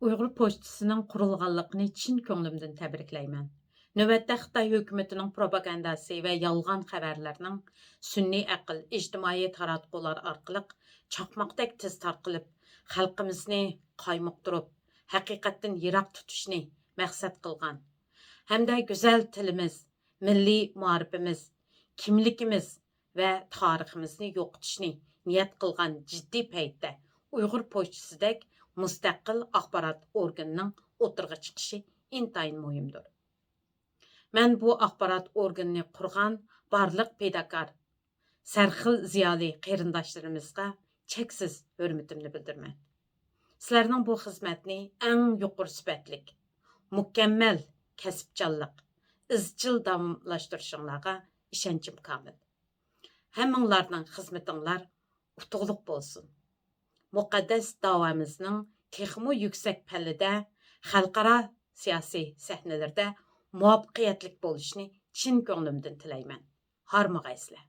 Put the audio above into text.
Uyghur pochtasining qurilganligini chin ko'nglimdan tabriklayman. Növbətdə Xitay hökumətinin propagandası və yalğan xəbərlərinin sünni aql, ictimai taratqular arqılıq çaqmaqdək tez tarqılıb, xalqimizni qaymoqdırıb, haqiqatdan yiroq tutishni maqsad qilgan. Hamda gözəl tilimiz, milli muarifimiz, kimlikimiz və tariximizni yo'qotishni niyat qilgan jiddiy paytda Uyghur pochtasidek mustaqil axborot organining o'tirg'i chiqishi intayin muhimdir. Men bu axborot organini qurgan barliq pedakar, sarxil ziyoli qarindoshlarimizga cheksiz hurmatimni bildiraman. Sizlarning bu xizmatni eng yuqori sifatlik, mukammal kasbchanlik, izchil davomlashtirishinglarga ishonchim komil. Hammanglarning xizmatinglar utuqliq bo'lsin. Muqaddas davomimizning texmo yuksak pallida xalqaro siyosiy sahnalarda muvaffaqiyatli bo'lishini chin ko'nglimdan tilayman. Harmag'aysizlar.